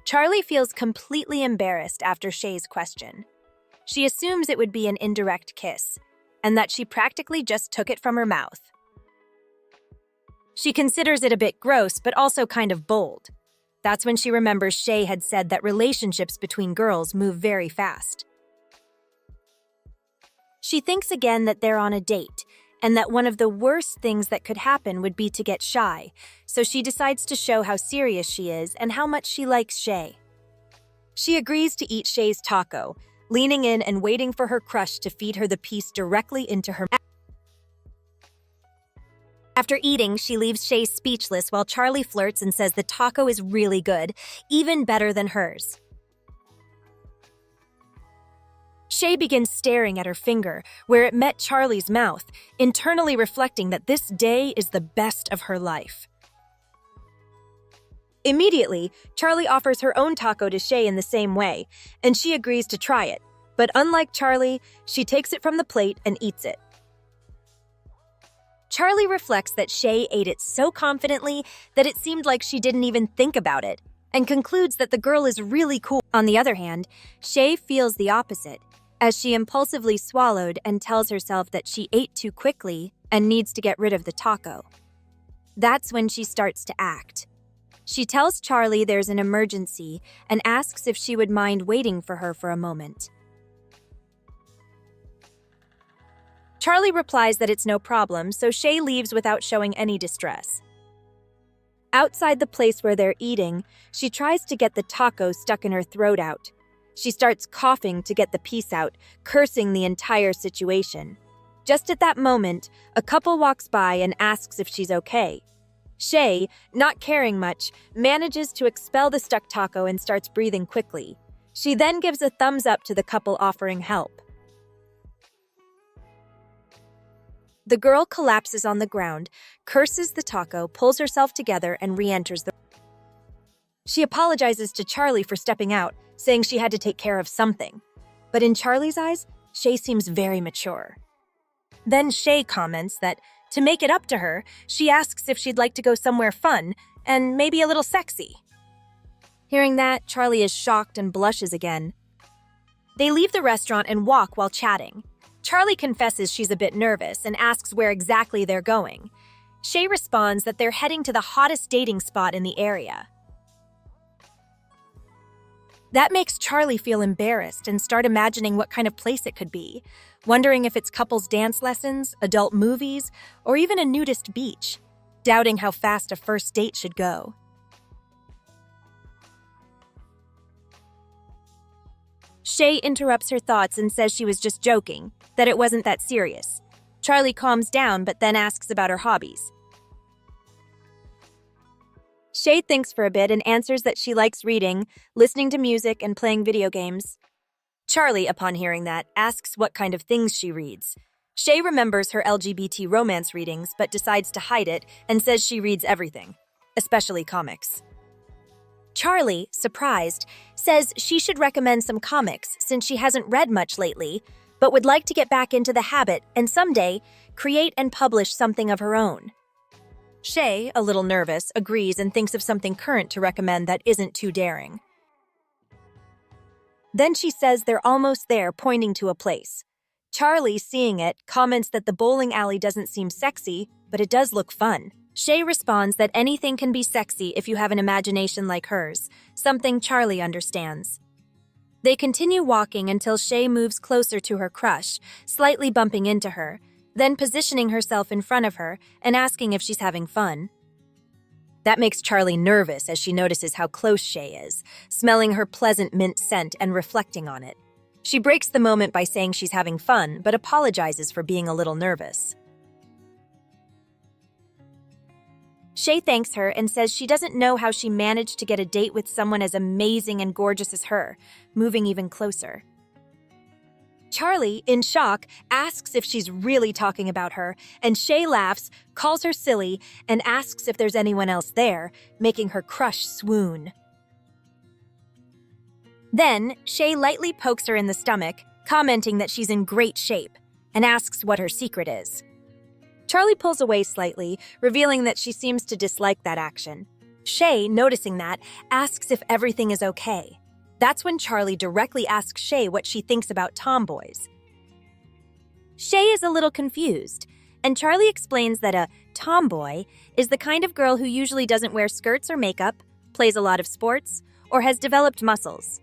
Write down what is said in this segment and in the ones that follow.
Charlie feels completely embarrassed after Shay's question. She assumes it would be an indirect kiss, and that she practically just took it from her mouth. She considers it a bit gross, but also kind of bold. That's when she remembers Shay had said that relationships between girls move very fast. She thinks again that they're on a date, and that one of the worst things that could happen would be to get shy, so she decides to show how serious she is and how much she likes Shay. She agrees to eat Shay's taco, leaning in and waiting for her crush to feed her the piece directly into her mouth. After eating, she leaves Shay speechless while Charlie flirts and says the taco is really good, even better than hers. Shay begins staring at her finger, where it met Charlie's mouth, internally reflecting that this day is the best of her life. Immediately, Charlie offers her own taco to Shay in the same way, and she agrees to try it. But unlike Charlie, she takes it from the plate and eats it. Charlie reflects that Shay ate it so confidently that it seemed like she didn't even think about it, and concludes that the girl is really cool. On the other hand, Shay feels the opposite, as she impulsively swallowed and tells herself that she ate too quickly and needs to get rid of the taco. That's when she starts to act. She tells Charlie there's an emergency and asks if she would mind waiting for her for a moment. Charlie replies that it's no problem, so Shay leaves without showing any distress. Outside the place where they're eating, she tries to get the taco stuck in her throat out. She starts coughing to get the piece out, cursing the entire situation. Just at that moment, a couple walks by and asks if she's okay. Shay, not caring much, manages to expel the stuck taco and starts breathing quickly. She then gives a thumbs up to the couple offering help. The girl collapses on the ground, curses the taco, pulls herself together, and re-enters the room. She apologizes to Charlie for stepping out, saying she had to take care of something. But in Charlie's eyes, Shay seems very mature. Then Shay comments that, to make it up to her, she asks if she'd like to go somewhere fun, and maybe a little sexy. Hearing that, Charlie is shocked and blushes again. They leave the restaurant and walk while chatting. Charlie confesses she's a bit nervous and asks where exactly they're going. Shay responds that they're heading to the hottest dating spot in the area. That makes Charlie feel embarrassed and start imagining what kind of place it could be, wondering if it's couples dance lessons, adult movies, or even a nudist beach, doubting how fast a first date should go. Shay interrupts her thoughts and says she was just joking, that it wasn't that serious. Charlie calms down but then asks about her hobbies. Shay thinks for a bit and answers that she likes reading, listening to music, and playing video games. Charlie, upon hearing that, asks what kind of things she reads. Shay remembers her LGBT romance readings but decides to hide it and says she reads everything, especially comics. Charlie, surprised, says she should recommend some comics since she hasn't read much lately, but would like to get back into the habit and someday create and publish something of her own. Shay, a little nervous, agrees and thinks of something current to recommend that isn't too daring. Then she says they're almost there, pointing to a place. Charlie, seeing it, comments that the bowling alley doesn't seem sexy, but it does look fun. Shay responds that anything can be sexy if you have an imagination like hers, something Charlie understands. They continue walking until Shay moves closer to her crush, slightly bumping into her, then positioning herself in front of her and asking if she's having fun. That makes Charlie nervous as she notices how close Shay is, smelling her pleasant mint scent and reflecting on it. She breaks the moment by saying she's having fun, but apologizes for being a little nervous. Shay thanks her and says she doesn't know how she managed to get a date with someone as amazing and gorgeous as her, moving even closer. Charlie, in shock, asks if she's really talking about her, and Shay laughs, calls her silly, and asks if there's anyone else there, making her crush swoon. Then, Shay lightly pokes her in the stomach, commenting that she's in great shape, and asks what her secret is. Charlie pulls away slightly, revealing that she seems to dislike that action. Shay, noticing that, asks if everything is okay. That's when Charlie directly asks Shay what she thinks about tomboys. Shay is a little confused, and Charlie explains that a tomboy is the kind of girl who usually doesn't wear skirts or makeup, plays a lot of sports, or has developed muscles.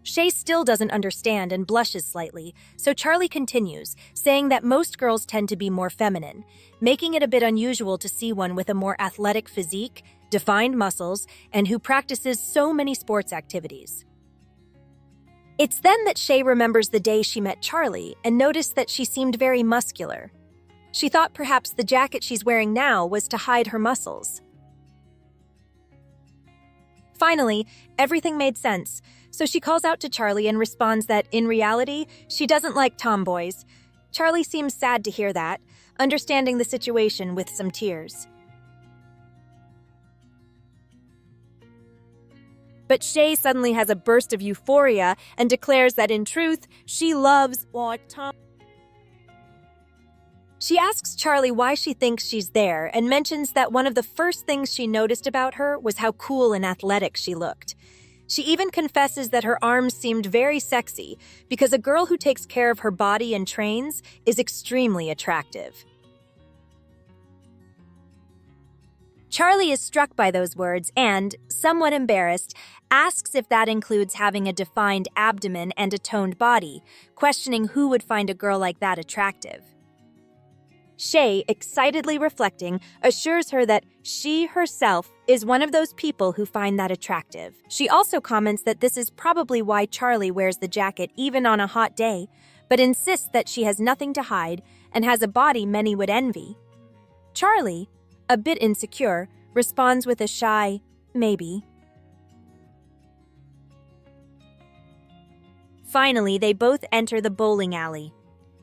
Shay still doesn't understand and blushes slightly, so Charlie continues, saying that most girls tend to be more feminine, making it a bit unusual to see one with a more athletic physique, defined muscles, and who practices so many sports activities. It's then that Shay remembers the day she met Charlie and noticed that she seemed very muscular. She thought perhaps the jacket she's wearing now was to hide her muscles. Finally, everything made sense, so she calls out to Charlie and responds that, in reality, she doesn't like tomboys. Charlie seems sad to hear that, understanding the situation with some tears. But Shay suddenly has a burst of euphoria and declares that, in truth, she loves tom. She asks Charlie why she thinks she's there and mentions that one of the first things she noticed about her was how cool and athletic she looked. She even confesses that her arms seemed very sexy because a girl who takes care of her body and trains is extremely attractive. Charlie is struck by those words and, somewhat embarrassed, asks if that includes having a defined abdomen and a toned body, questioning who would find a girl like that attractive. Shay, excitedly reflecting, assures her that she herself is one of those people who find that attractive. She also comments that this is probably why Charlie wears the jacket even on a hot day, but insists that she has nothing to hide and has a body many would envy. Charlie, a bit insecure, responds with a shy, maybe. Finally, they both enter the bowling alley.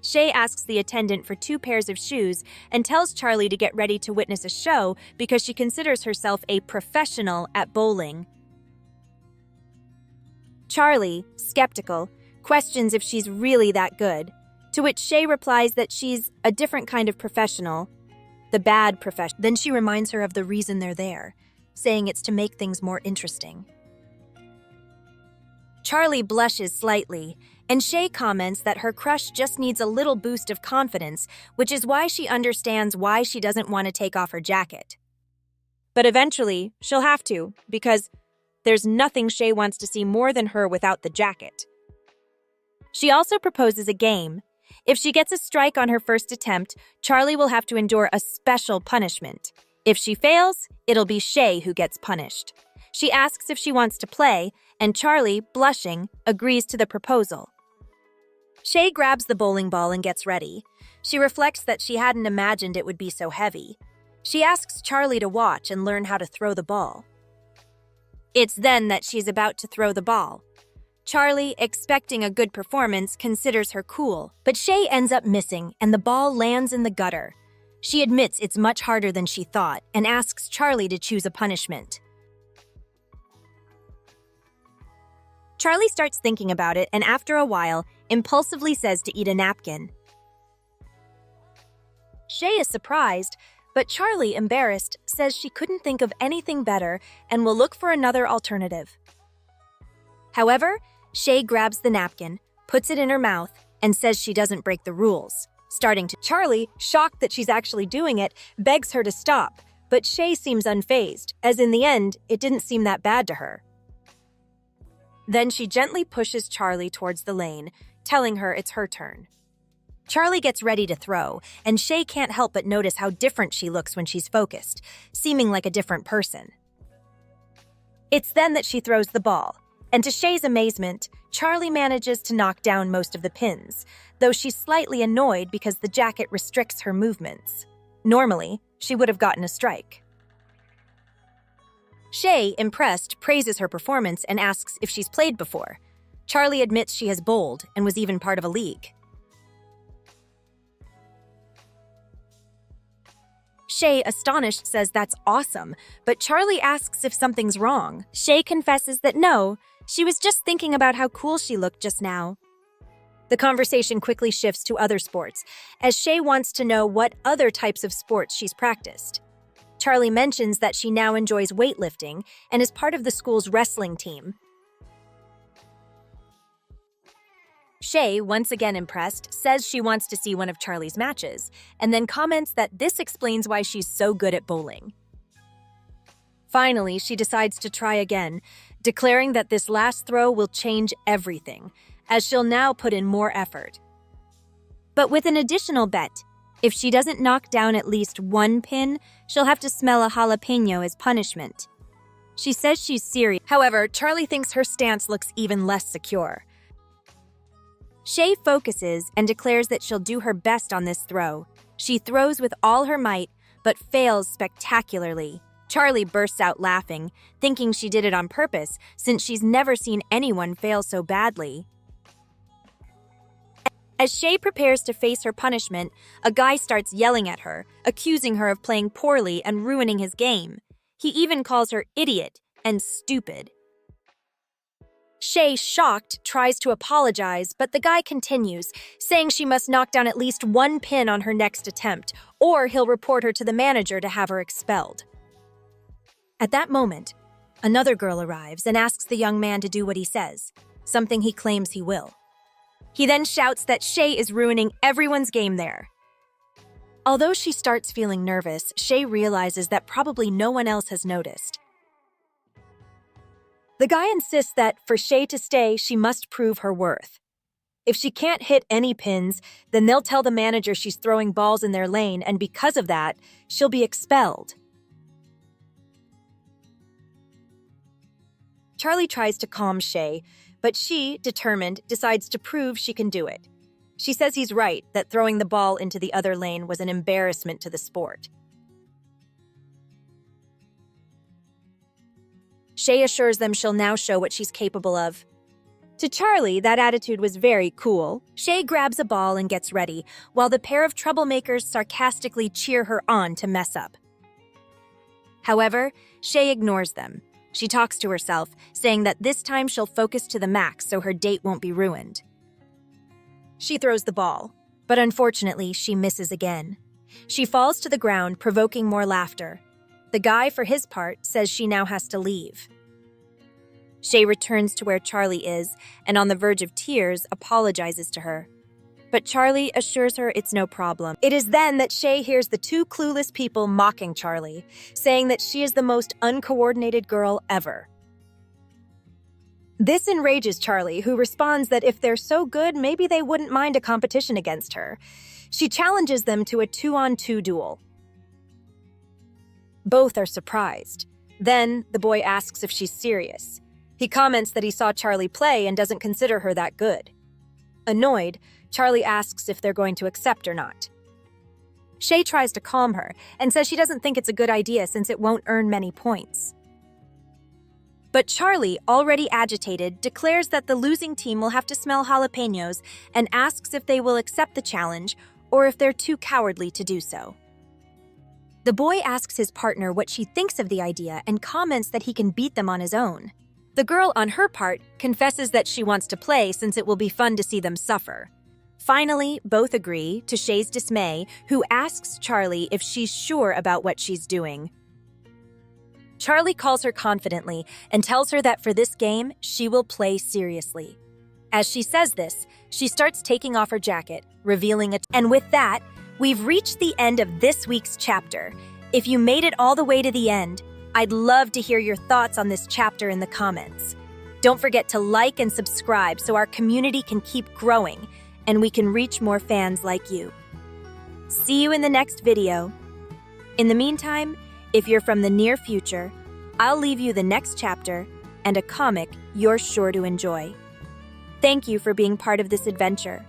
Shay asks the attendant for 2 pairs of shoes and tells Charlie to get ready to witness a show because she considers herself a professional at bowling. Charlie, skeptical, questions if she's really that good, to which Shay replies that she's a different kind of professional, the bad professional. Then she reminds her of the reason they're there, saying it's to make things more interesting. Charlie blushes slightly, and Shay comments that her crush just needs a little boost of confidence, which is why she understands why she doesn't want to take off her jacket. But eventually, she'll have to, because there's nothing Shay wants to see more than her without the jacket. She also proposes a game. If she gets a strike on her first attempt, Charlie will have to endure a special punishment. If she fails, it'll be Shay who gets punished. She asks if she wants to play, and Charlie, blushing, agrees to the proposal. Shay grabs the bowling ball and gets ready. She reflects that she hadn't imagined it would be so heavy. She asks Charlie to watch and learn how to throw the ball. It's then that she's about to throw the ball. Charlie, expecting a good performance, considers her cool, but Shay ends up missing and the ball lands in the gutter. She admits it's much harder than she thought and asks Charlie to choose a punishment. Charlie starts thinking about it and after a while, impulsively says to eat a napkin. Shay is surprised, but Charlie, embarrassed, says she couldn't think of anything better and will look for another alternative. However, Shay grabs the napkin, puts it in her mouth, and says she doesn't break the rules. Charlie, shocked that she's actually doing it, begs her to stop, but Shay seems unfazed, as in the end, it didn't seem that bad to her. Then she gently pushes Charlie towards the lane, telling her it's her turn. Charlie gets ready to throw, and Shay can't help but notice how different she looks when she's focused, seeming like a different person. It's then that she throws the ball, and to Shay's amazement, Charlie manages to knock down most of the pins, though she's slightly annoyed because the jacket restricts her movements. Normally, she would have gotten a strike. Shay, impressed, praises her performance and asks if she's played before. Charlie admits she has bowled and was even part of a league. Shay, astonished, says that's awesome, but Charlie asks if something's wrong. Shay confesses that no, she was just thinking about how cool she looked just now. The conversation quickly shifts to other sports, as Shay wants to know what other types of sports she's practiced. Charlie mentions that she now enjoys weightlifting and is part of the school's wrestling team. Shay, once again impressed, says she wants to see one of Charlie's matches, and then comments that this explains why she's so good at bowling. Finally, she decides to try again, declaring that this last throw will change everything, as she'll now put in more effort. But with an additional bet, if she doesn't knock down at least one pin, she'll have to smell a jalapeno as punishment. She says she's serious. However, Charlie thinks her stance looks even less secure. Shay focuses and declares that she'll do her best on this throw. She throws with all her might, but fails spectacularly. Charlie bursts out laughing, thinking she did it on purpose since she's never seen anyone fail so badly. As Shay prepares to face her punishment, a guy starts yelling at her, accusing her of playing poorly and ruining his game. He even calls her idiot and stupid. Shay, shocked, tries to apologize, but the guy continues, saying she must knock down at least one pin on her next attempt, or he'll report her to the manager to have her expelled. At that moment, another girl arrives and asks the young man to do what he says, something he claims he will. He then shouts that Shay is ruining everyone's game there. Although she starts feeling nervous, Shay realizes that probably no one else has noticed. The guy insists that for Shay to stay, she must prove her worth. If she can't hit any pins, then they'll tell the manager she's throwing balls in their lane, and because of that, she'll be expelled. Charlie tries to calm Shay, but she, determined, decides to prove she can do it. She says he's right, that throwing the ball into the other lane was an embarrassment to the sport. Shay assures them she'll now show what she's capable of. To Charlie, that attitude was very cool. Shay grabs a ball and gets ready, while the pair of troublemakers sarcastically cheer her on to mess up. However, Shay ignores them. She talks to herself, saying that this time she'll focus to the max so her date won't be ruined. She throws the ball, but unfortunately, she misses again. She falls to the ground, provoking more laughter. The guy, for his part, says she now has to leave. Shay returns to where Charlie is, and on the verge of tears, apologizes to her. But Charlie assures her it's no problem. It is then that Shay hears the two clueless people mocking Charlie, saying that she is the most uncoordinated girl ever. This enrages Charlie, who responds that if they're so good, maybe they wouldn't mind a competition against her. She challenges them to a 2-on-2 duel. Both are surprised. Then, the boy asks if she's serious. He comments that he saw Charlie play and doesn't consider her that good. Annoyed, Charlie asks if they're going to accept or not. Shay tries to calm her and says she doesn't think it's a good idea since it won't earn many points. But Charlie, already agitated, declares that the losing team will have to smell jalapenos and asks if they will accept the challenge or if they're too cowardly to do so. The boy asks his partner what she thinks of the idea and comments that he can beat them on his own. The girl, on her part, confesses that she wants to play since it will be fun to see them suffer. Finally, both agree, to Shay's dismay, who asks Charlie if she's sure about what she's doing. Charlie calls her confidently and tells her that for this game, she will play seriously. As she says this, she starts taking off her jacket, revealing it. And with that, we've reached the end of this week's chapter. If you made it all the way to the end, I'd love to hear your thoughts on this chapter in the comments. Don't forget to like and subscribe so our community can keep growing and we can reach more fans like you. See you in the next video. In the meantime, if you're from the near future, I'll leave you the next chapter and a comic you're sure to enjoy. Thank you for being part of this adventure.